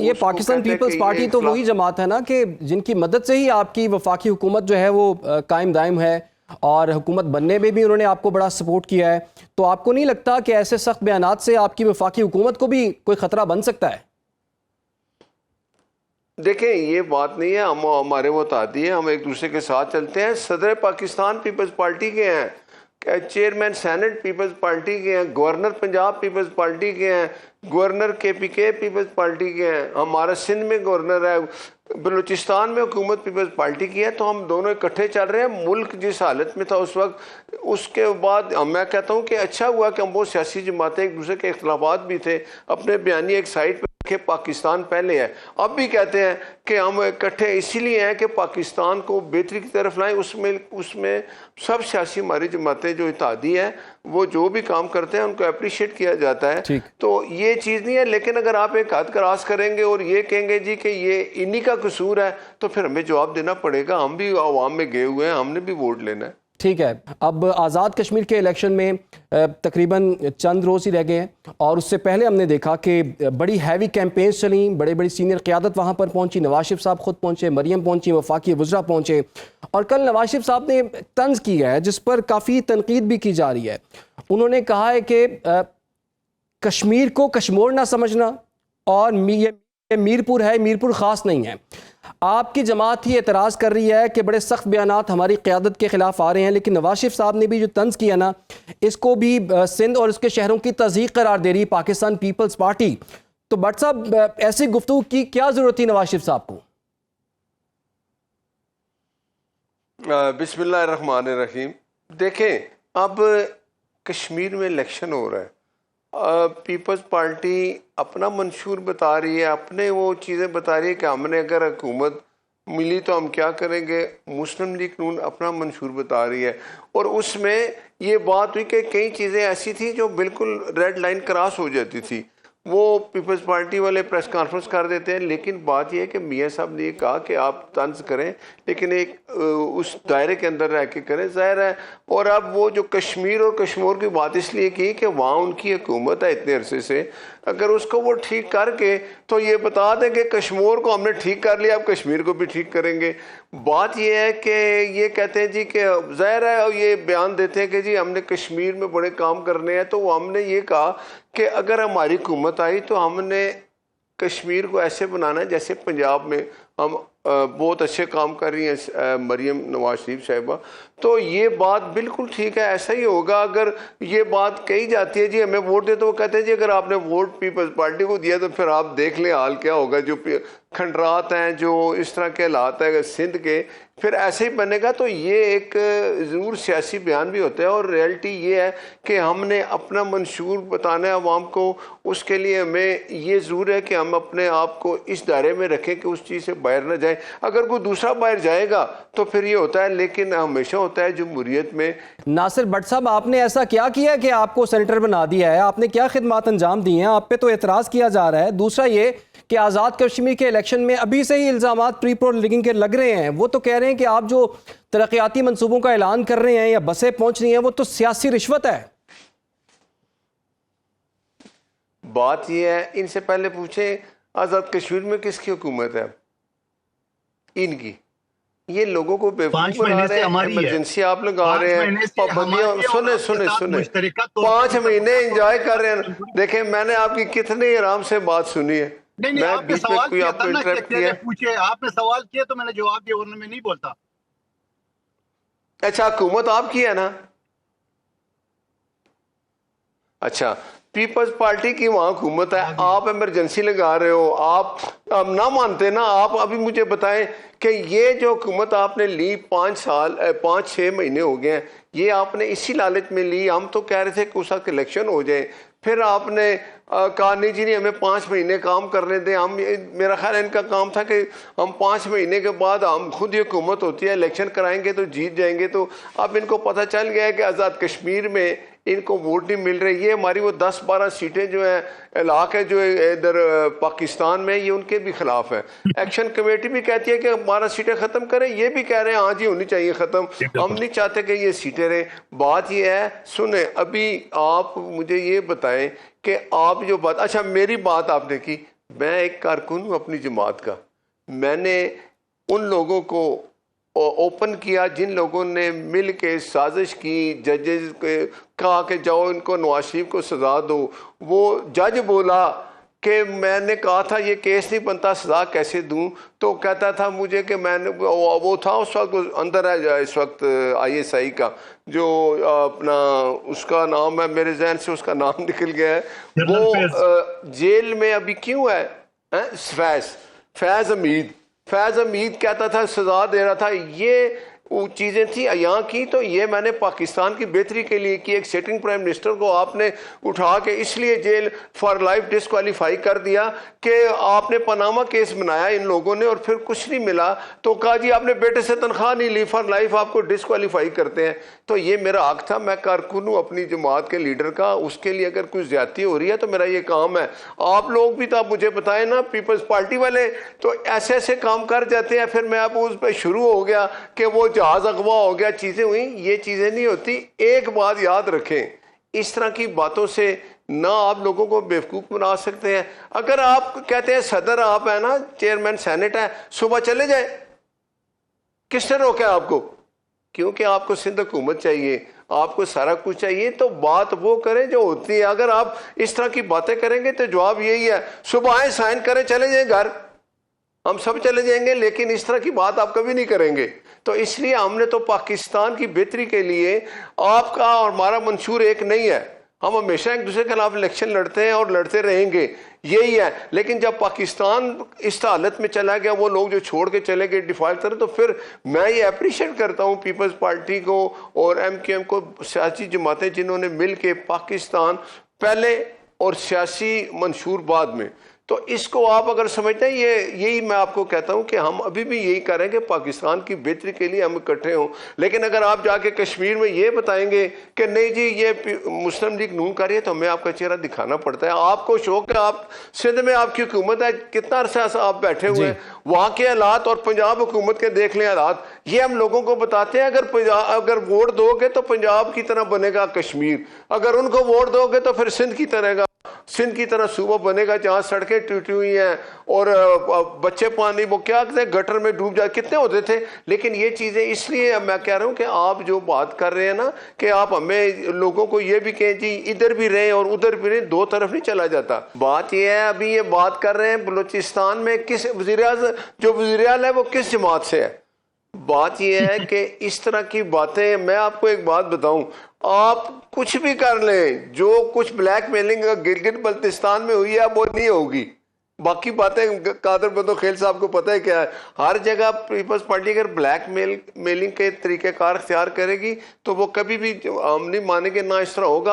ये Pakistan peoples party तो वही जमात है ना कि जिनकी मदद से ही आपकी वफाकी हुकूमत जो है वो कायम दायम है, और हुकूमत बनने में भी उन्होंने आपको बड़ा सपोर्ट किया है। तो आपको नहीं लगता कि ऐसे सख्त बयानात से आपकी वफाकी हुकूमत को भी कोई ख़तरा बन सकता है? देखें, ये बात नहीं है, हम हमारे मुतादी हैं, हम एक दूसरे के साथ चलते हैं। सदर पाकिस्तान पीपल्स पार्टी के हैं, चेयरमैन सेनेट पीपल्स पार्टी के हैं, गवर्नर पंजाब पीपल्स पार्टी के हैं, गवर्नर KPK पीपल्स पार्टी के हैं, हमारा सिंध में गवर्नर है, बलूचिस्तान में हुकूमत पीपल्स पार्टी की है। तो हम दोनों इकट्ठे चल रहे हैं। मुल्क जिस हालत में था उस वक्त, उसके बाद मैं कहता हूँ कि अच्छा हुआ कि हम बहुत सियासी जमातें, एक दूसरे के इख्तलाफात भी थे, अपने बयानी एक साइड कि पाकिस्तान पहले है। अब भी कहते हैं कि हम इकट्ठे इसीलिए हैं कि पाकिस्तान को बेहतरी की तरफ लाएं। उसमें सब सियासी हमारी जमातें जो इत्तेहादी है वो जो भी काम करते हैं उनको अप्रिशिएट किया जाता है। तो ये चीज़ नहीं है। लेकिन अगर आप एक हद क्रॉस करेंगे और ये कहेंगे जी कि ये इन्हीं का कसूर है, तो फिर हमें जवाब देना पड़ेगा। हम भी आवाम में गए हुए हैं, हमने भी वोट लेना है। ठीक है, अब आज़ाद कश्मीर के इलेक्शन में तकरीबन चंद रोज़ ही रह गए हैं, और उससे पहले हमने देखा कि बड़ी हैवी कैंपेन्स चली, बड़ी बड़ी सीनियर क़यादत वहाँ पर पहुँची, नवाज शरीफ साहब ख़ुद पहुँचे, मरियम पहुँची, वफाकी वज़रा पहुँचे, और कल नवाज शरीफ साहब ने तंज़ किया है जिस पर काफ़ी तनकीद भी की जा रही है। उन्होंने कहा है कि कश्मीर को कश्मोर ना समझना, और ये मीरपुर है, मीरपुर ख़ास नहीं है। आपकी जमात ही एतराज़ कर रही है कि बड़े सख्त बयानात हमारी क़यादत के ख़िलाफ़ आ रहे हैं, लेकिन नवाज शरीफ साहब ने भी जो तंज़ किया ना, इसको भी सिंध और उसके शहरों की तज़हीक़ करार दे रही पाकिस्तान पीपल्स पार्टी। तो भट्ट साहब, ऐसी गुफ्तगू की क्या ज़रूरत थी नवाज शरीफ साहब को? बिस्मिल्लाहिर्रहमानिर्रहीम। देखें, अब कश्मीर में इलेक्शन हो रहा है, पीपल्स पार्टी अपना मंशूर बता रही है, अपने वो चीज़ें बता रही है कि हमने अगर हुकूमत मिली तो हम क्या करेंगे। मुस्लिम लीग नून अपना मंशूर बता रही है, और उसमें ये बात हुई कि कई चीज़ें ऐसी थी जो बिल्कुल रेड लाइन क्रॉस हो जाती थी। वो पीपल्स पार्टी वाले प्रेस कॉन्फ्रेंस कर देते हैं, लेकिन बात यह है कि मियाँ साहब ने ये कहा कि आप तंज करें, लेकिन एक उस दायरे के अंदर रह के करें, ज़ाहिर है। और अब वो जो कश्मीर और कश्मीर की बात इसलिए की कि वहाँ उनकी हुकूमत है इतने अरसे से, अगर उसको वो ठीक करके तो ये बता दें कि कश्मीर को हमने ठीक कर लिया, अब कश्मीर को भी ठीक करेंगे। बात ये है कि ये कहते हैं जी कि ज़ाहिर है, ये बयान देते हैं कि जी हमने कश्मीर में बड़े काम करने हैं। तो हमने ये कहा कि अगर हमारी हुकूमत आई तो हमने कश्मीर को ऐसे बनाना है जैसे पंजाब में हम बहुत अच्छे काम कर रही हैं मरियम नवाज शरीफ साहिबा। तो ये बात बिल्कुल ठीक है, ऐसा ही होगा। अगर ये बात कही जाती है जी हमें वोट दे, तो वो कहते हैं जी अगर आपने वोट पीपल्स पार्टी को दिया तो फिर आप देख लें हाल क्या होगा। जो खंडरात हैं, जो इस तरह के हालात है सिंध के, फिर ऐसे ही बनेगा। तो ये एक ज़रूर सियासी बयान भी होता है, और रियलिटी ये है कि हमने अपना मंशूर बताना है अवाम को। उसके लिए हमें ये ज़रूर है कि हम अपने आप को इस दायरे में रखें कि उस चीज़ से बाहर न जाए। अगर कोई दूसरा बाहर जाएगा तो फिर ये होता है, लेकिन हमेशा होता है जमहूरियत में। नासिर भट्ट साहब, आपने ऐसा क्या किया कि आपको सेनेटर बना दिया है? आपने क्या खिदमात अंजाम दी हैं? आप पे तो एतराज़ किया जा रहा है। दूसरा ये कि आज़ाद कश्मीर के इलेक्शन में अभी से ही इल्ज़ामात प्री पोलिंग के लग रहे हैं। वो तो कह रहे हैं कि आप जो तरक्याती मंसूबों का ऐलान कर रहे हैं या बसें पहुंच रही हैं, वो तो सियासी रिश्वत है। बात ये है, इनसे पहले पूछे आज़ाद कश्मीर में किसकी हुकूमत है? इनकी। ये लोगों को बेवकूफ बना रहे हैं, इमरजेंसी आप लगा रहे हैं, पाबंदियां। सुने 5 महीने एंजॉय कर रहे हैं। देखें, मैंने आपकी कितने आराम से बात सुनी है। नहीं, मैं बीच में कोई आपको इंटरप्ट किया? पूछे, आपने सवाल किया तो मैंने जवाब दिया, वरना मैं नहीं बोलता। अच्छा, हुकूमत आपकी है ना? अच्छा, पीपल्स पार्टी की वहां हुकूमत है, आप इमरजेंसी लगा रहे हो। आप अब ना मानते ना, आप अभी मुझे बताएं कि ये जो हुकूमत आपने ली 5-6 महीने हो गए हैं, ये आपने इसी लालच में ली। हम तो कह रहे थे कि उस वक्त इलेक्शन हो जाए, फिर आपने कहा नहीं जी नहीं, हमें 5 महीने काम करने दें। हम मेरा ख्याल इनका काम था कि हम 5 महीने के बाद हम खुद ये हुकूमत होती है, इलेक्शन कराएंगे तो जीत जाएंगे। तो अब इनको पता चल गया है कि आज़ाद कश्मीर में इनको वोट नहीं मिल रही है। हमारी वो 10-12 सीटें जो हैं इलाके जो इधर पाकिस्तान में, ये उनके भी खिलाफ है। एक्शन कमेटी भी कहती है कि 12 सीटें ख़त्म करें, ये भी कह रहे हैं हाँ जी होनी चाहिए ख़त्म, हम नहीं चाहते कि ये सीटें रहें। बात ये है, सुने अभी आप मुझे ये बताएं कि आप जो बात, अच्छा मेरी बात आपने की, मैं एक कारकुन हूँ अपनी जमात का। मैंने उन लोगों को ओपन किया जिन लोगों ने मिल के साजिश की, जजेस के कहा कि जाओ इनको नवाज शरीफ को सज़ा दो। वो जज बोला कि मैंने कहा था ये केस नहीं बनता, सज़ा कैसे दूं? तो कहता था मुझे कि मैंने वो था उस वक्त अंदर है इस वक्त ISI का जो अपना उसका नाम है, मेरे जहन से उसका नाम निकल गया है, वो जेल में अभी क्यों है? फैज़ हमीद कहता था सजा दे रहा था। ये वो चीज़ें थी यहाँ की। तो ये मैंने पाकिस्तान की बेहतरी के लिए की। एक सिटिंग प्राइम मिनिस्टर को आपने उठा के इसलिए जेल फॉर लाइफ डिस्क्वालीफाई कर दिया कि आपने पनामा केस बनाया इन लोगों ने और फिर कुछ नहीं मिला तो कहा जी आपने बेटे से तनख्वाह नहीं ली, फॉर लाइफ आपको डिस्क्वालीफाई करते हैं। तो ये मेरा हक था, मैं कारकुन हूँ अपनी जमात के लीडर का, उसके लिए अगर कोई ज्यादती हो रही है तो मेरा ये काम है। आप लोग भी तो आप मुझे बताएं ना, पीपल्स पार्टी वाले तो ऐसे ऐसे काम कर जाते हैं, फिर मैं अब उस पर शुरू हो गया कि वो जहाज अगवा हो गया, चीजें हुई। ये चीजें नहीं होती। एक बात याद रखें, इस तरह की बातों से ना आप लोगों को बेवकूफ बना सकते हैं। अगर आप कहते हैं सदर आप है ना, चेयरमैन सेनेट है, सुबह चले जाए, किसने रोका आपको? क्योंकि आपको सिंध हुकूमत चाहिए, आपको सारा कुछ चाहिए, तो बात वो करें जो होती है। अगर आप इस तरह की बातें करेंगे तो जवाब यही है, सुबह आए साइन करें चले जाए घर, हम सब चले जाएंगे, लेकिन इस तरह की बात आप कभी नहीं करेंगे। तो इसलिए हमने तो पाकिस्तान की बेहतरी के लिए, आपका और हमारा मंशूर एक नहीं है, हम हमेशा एक दूसरे के खिलाफ इलेक्शन लड़ते हैं और लड़ते रहेंगे, यही है। लेकिन जब पाकिस्तान इस हालत में चला गया, वो लोग जो छोड़ के चले गए डिफॉल्ट तरह, तो फिर मैं ये अप्रिशिएट करता हूँ पीपल्स पार्टी को और MQM को, सियासी जमातें जिन्होंने मिल के पाकिस्तान पहले और सियासी मंशूर बाद में। तो इसको आप अगर समझते हैं, यही मैं आपको कहता हूं कि हम अभी भी यही करें कि पाकिस्तान की बेहतरी के लिए हम इकट्ठे हों। लेकिन अगर आप जाके कश्मीर में ये बताएंगे कि नहीं जी ये मुस्लिम लीग नून कर रही है, तो हमें आपका चेहरा दिखाना पड़ता है। आपको शौक है, आप सिंध में आपकी हुकूमत है, कितना अरसा आप बैठे हुए हैं, वहाँ के हालात और पंजाब हुकूमत के देख लें हालात, ये हम लोगों को बताते हैं। अगर वोट दोगे तो पंजाब की तरह बनेगा कश्मीर, अगर उनको वोट दोगे तो फिर सिंध की तरह सूबा बनेगा, जहाँ सड़कें टूटी हुई हैं और बच्चे पानी वो क्या कहते हैं गटर में डूब जाए, कितने होते थे। लेकिन ये चीज़ें, इसलिए मैं कह रहा हूँ कि आप जो बात कर रहे हैं ना, कि आप हमें लोगों को ये भी कहें जी इधर भी रहें और उधर भी रहें, दो तरफ नहीं चला जाता। बात यह है, अभी ये बात कर रहे हैं बलूचिस्तान में किस वज़ीर-ए-आज़म है वो किस जमात से है। बात यह है कि इस तरह की बातें, मैं आपको एक बात बताऊं, आप कुछ भी कर लें, जो कुछ ब्लैकमेलिंग गिलगित बल्तिस्तान में हुई है वो नहीं होगी। बाकी बातें कादर बदोखेल साहब को पता है क्या है, हर जगह पीपल्स पार्टी अगर ब्लैकमेलिंग के तरीक़ेकार इख्तियार करेगी तो वो कभी भी हम नहीं मानेंगे, ना इस तरह होगा।